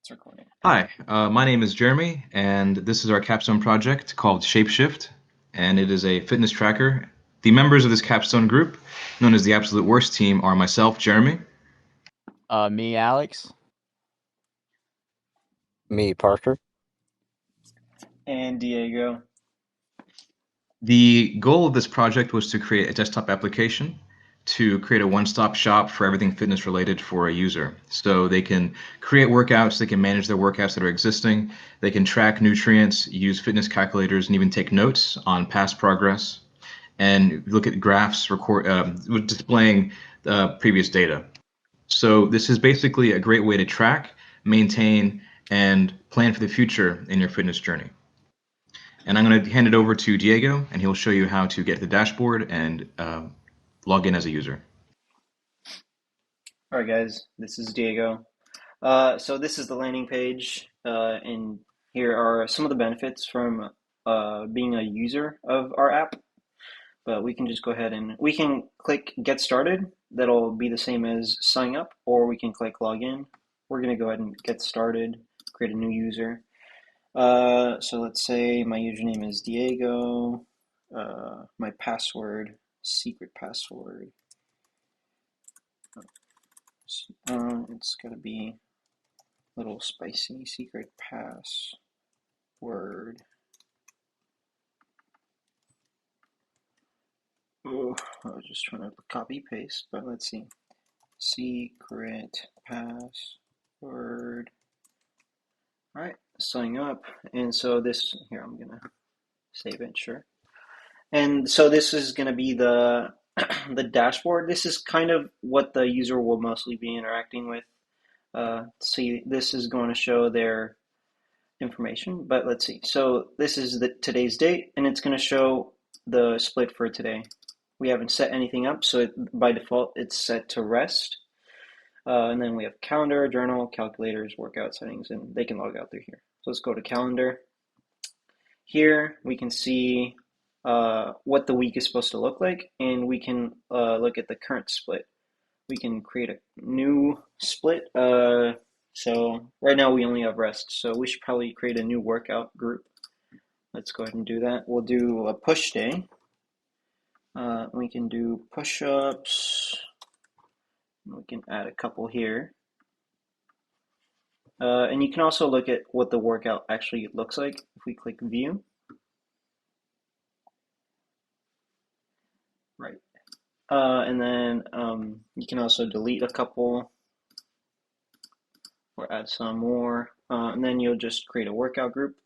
It's recording. Hi, my name is Jeremy, and this is our Capstone project called Shapeshift, and it is a fitness tracker. The members of this Capstone group, known as the Absolute Worst Team, are myself, Jeremy. Me, Alex. Me, Parker. And Diego. The goal of this project was to create a desktop application to create a one-stop shop for everything fitness related for a user. So they can create workouts, they can manage their workouts that are existing, they can track nutrients, use fitness calculators, and even take notes on past progress, and look at graphs displaying previous data. So this is basically a great way to track, maintain, and plan for the future in your fitness journey. And I'm going to hand it over to Diego, and he'll show you how to get to the dashboard and log in as a user. All right, guys, this is Diego. So this is the landing page, and here are some of the benefits from being a user of our app. But we can just go ahead and we can click Get Started. That'll be the same as sign up, or we can click Login. We're going to go ahead and get started, create a new user. So let's say my username is Diego, my password, secret password. It's going to be a little spicy, secret password. Oh, I was just trying to copy paste, but let's see. Secret password. All right, signing up. And so this, here, I'm going to save it, sure. And so this is going to be the the dashboard. This is kind of what the user will mostly be interacting with. See, this is going to show their information, but let's see. So this is today's date, and it's going to show the split for today. We haven't set anything up, so by default, it's set to rest. And then we have calendar, journal, calculators, workout settings, and they can log out through here. So let's go to calendar. Here we can see what the week is supposed to look like, and we can look at the current split. We can create a new split. So right now we only have rest, so we should probably create a new workout group. Let's go ahead and do that. We'll do a push day. We can do push-ups. We can add a couple here. And you can also look at what the workout actually looks like if we click view. Right. And then you can also delete a couple or add some more. And then you'll just create a workout group.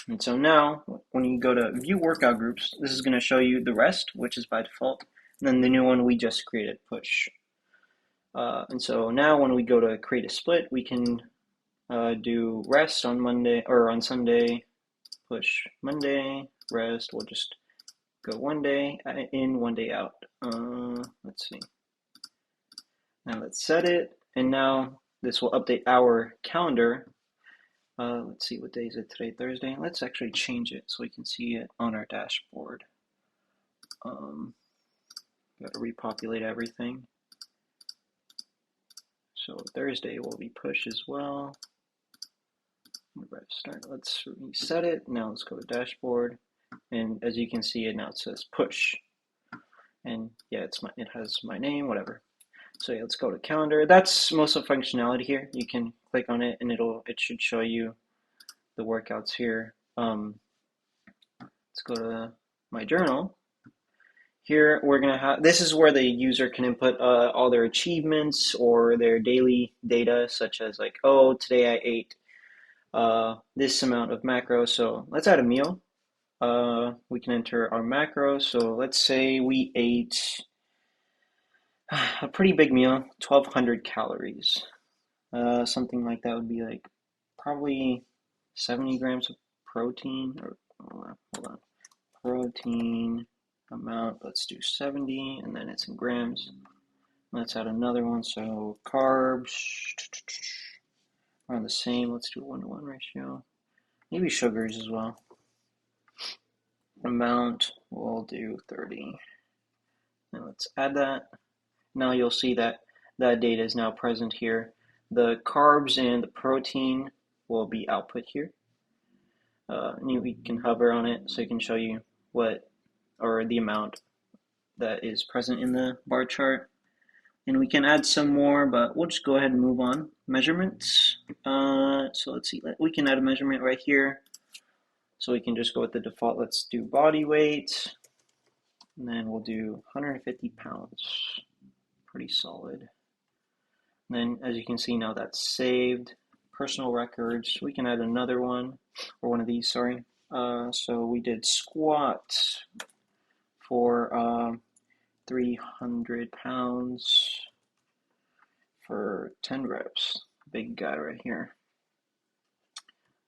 And so now, when you go to view workout groups, this is going to show you the rest, which is by default, and then the new one we just created, push. And so now when we go to create a split, we can do rest on Monday or on Sunday, push Monday, rest. We'll just go one day in, one day out. Let's see. Now let's set it, and now this will update our calendar. Let's see, what day is it today? Thursday. Let's actually change it so we can see it on our dashboard. Got to repopulate everything. So Thursday will be push as well. Let's reset it. Now let's go to dashboard, and as you can see, it now says push. And yeah, it has my name, whatever. So yeah, let's go to calendar. That's most of the functionality here. You can click on it, and it should show you the workouts here. Let's go to my journal. Here we're gonna have, this is where the user can input all their achievements or their daily data, such as like, oh, today I ate this amount of macros. So let's add a meal. We can enter our macros. So let's say we ate a pretty big meal, 1,200 calories. Something like that would be like probably 70 grams of protein. Or hold on, protein amount. Let's do 70, and then it's in grams. Let's add another one. So carbs are the same. Let's do a 1-to-1 ratio. Maybe sugars as well. Amount, we'll do 30. Now let's add that. Now you'll see that that data is now present here. the carbs and the protein will be output here. And we can hover on it so it can show you what, or the amount that is present in the bar chart. And we can add some more, but we'll just go ahead and move on. Measurements. So let's see, we can add a measurement right here. So we can just go with the default. Let's do body weight. And then we'll do 150 pounds. Pretty solid. And then as you can see now that's saved. Personal records. We can add another one, or one of these, sorry. So we did squat for 300 pounds for 10 reps. Big guy right here.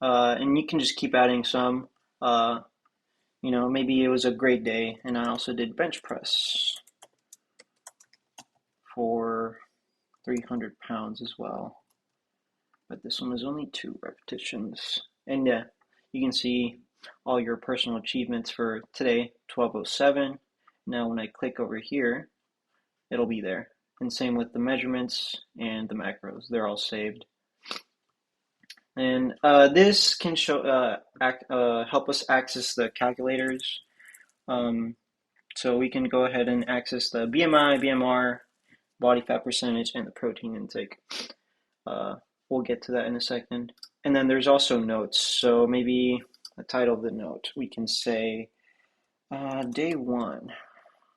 And you can just keep adding some. You know, maybe it was a great day, and I also did bench press for 300 pounds as well. But this one was only 2 repetitions. And yeah, you can see all your personal achievements for today, 12:07. Now when I click over here, it'll be there. And same with the measurements and the macros. They're all saved. And this can show help us access the calculators. So we can go ahead and access the BMI, BMR, body fat percentage, and the protein intake. We'll get to that in a second. And then there's also notes. So maybe the title of the note, we can say day 1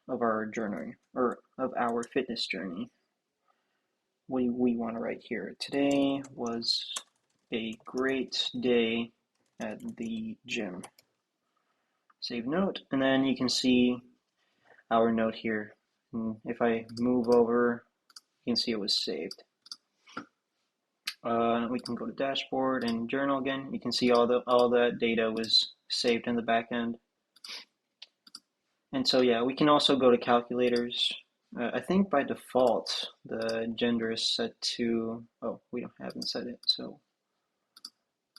of our journey, or of our fitness journey. We want to write here, today was a great day at the gym. Save note, and then you can see our note here. And if I move over, you can see it was saved. We can go to dashboard and journal again. You can see all that data was saved in the back end. And so yeah, we can also go to calculators. I think by default the gender is set to, oh, we haven't set it, so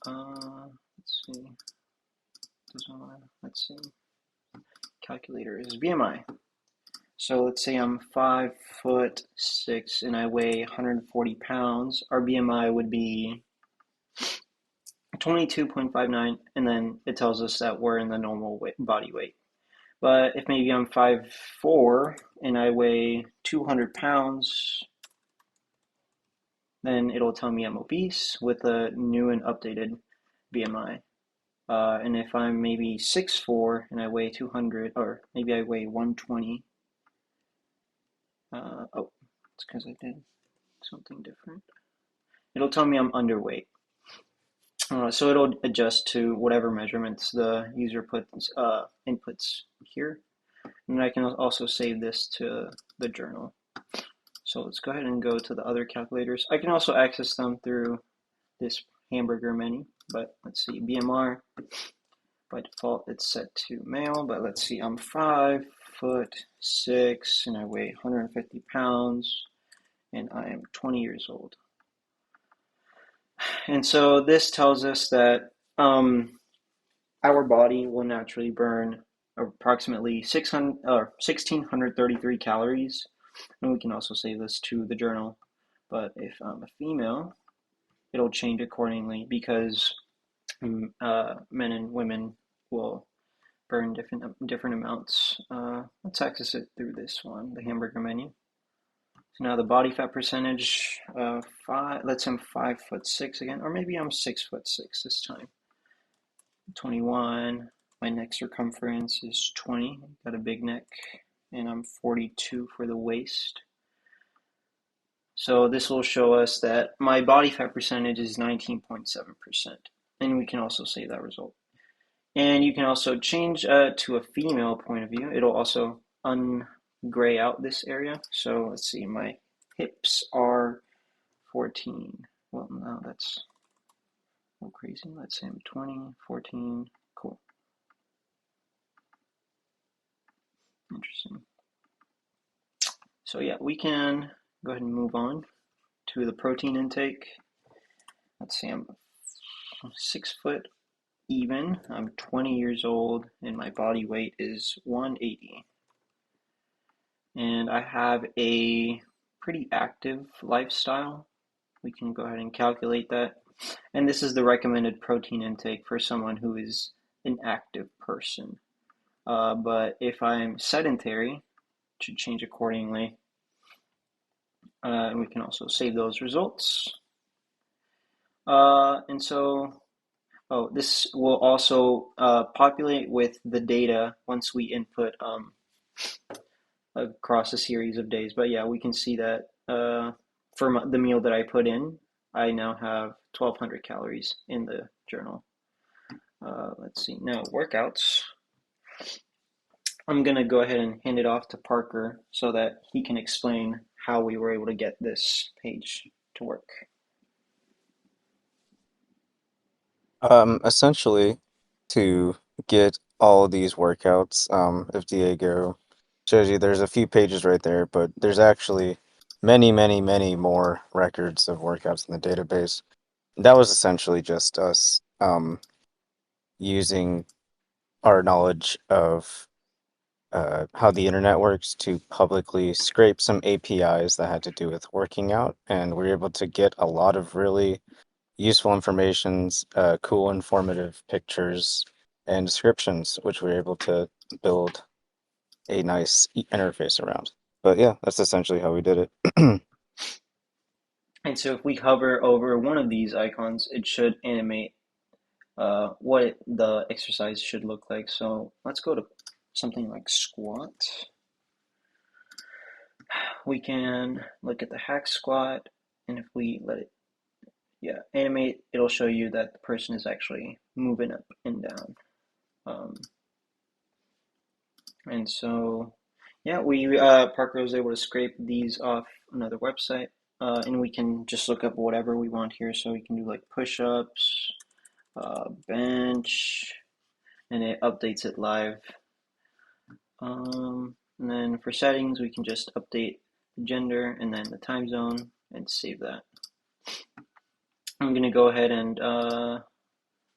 let's see. Let's see. Calculator is BMI. So let's say I'm 5'6" and I weigh 140 pounds. Our BMI would be 22.59, and then it tells us that we're in the normal body weight. But if maybe I'm 5'4" and I weigh 200 pounds, then it'll tell me I'm obese with a new and updated BMI. And if I'm maybe 6'4" and I weigh 200, or maybe I weigh 120, oh, it's because I did something different. It'll tell me I'm underweight. So it'll adjust to whatever measurements the user inputs here. And I can also save this to the journal. So let's go ahead and go to the other calculators. I can also access them through this hamburger menu, but let's see, BMR, by default it's set to male, but let's see, I'm 5'6" and I weigh 150 pounds and I am 20 years old. And so this tells us that our body will naturally burn approximately 1,633 calories, and we can also save this to the journal. But if I'm a female, it'll change accordingly because men and women will burn different amounts. Let's access it through this one, the hamburger menu. So now the body fat percentage, let's say I'm 5'6" again, or maybe I'm 6'6" this time. 21. My neck circumference is 20. Got a big neck, and I'm 42 for the waist. So this will show us that my body fat percentage is 19.7%, and we can also save that result. And you can also change to a female point of view. It'll also gray out this area. So let's see, my hips are 14. Well, no, that's a little crazy. Let's say I'm 20, 14, cool. Interesting. So yeah, we can go ahead and move on to the protein intake. Let's see, I'm 6 foot even, I'm 20 years old, and my body weight is 180. And I have a pretty active lifestyle. we can go ahead and calculate that. And this is the recommended protein intake for someone who is an active person. But if I'm sedentary, it should change accordingly. And we can also save those results. And so, this will also populate with the data once we input across a series of days. But yeah, we can see that for the meal that I put in, I now have 1,200 calories in the journal. Let's see, now workouts. I'm going to go ahead and hand it off to Parker so that he can explain how we were able to get this page to work. Essentially, to get all these workouts, if Diego shows you, there's a few pages right there, but there's actually many, many, many more records of workouts in the database. That was essentially just us using our knowledge of how the internet works to publicly scrape some APIs that had to do with working out, and we were able to get a lot of really useful informations, cool, informative pictures and descriptions, which we were able to build a nice interface around. But yeah, that's essentially how we did it. And so if we hover over one of these icons, it should animate what the exercise should look like. So let's go to something like squat. We can look at the hack squat, and if we let it animate, it'll show you that the person is actually moving up and down. And so, yeah, Parker was able to scrape these off another website, and we can just look up whatever we want here. So we can do like push-ups, bench, and it updates it live. And then for settings, we can just update the gender and then the time zone and save that. I'm going to go ahead and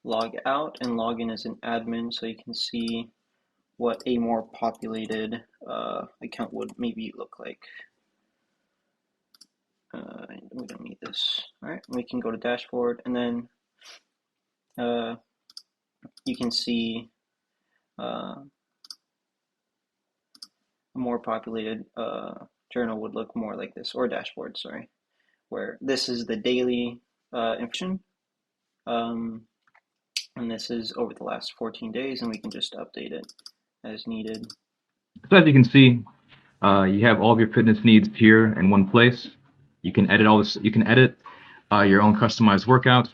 log out and log in as an admin so you can see what a more populated account would maybe look like. We don't need this. All right, we can go to dashboard, and then you can see a more populated journal would look more like this, or dashboard, sorry, where this is the daily information, and this is over the last 14 days, and we can just update it as needed. So as you can see, you have all of your fitness needs here in one place. You can edit all this. You can edit your own customized workout,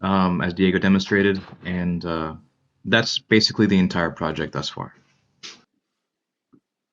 as Diego demonstrated, and that's basically the entire project thus far.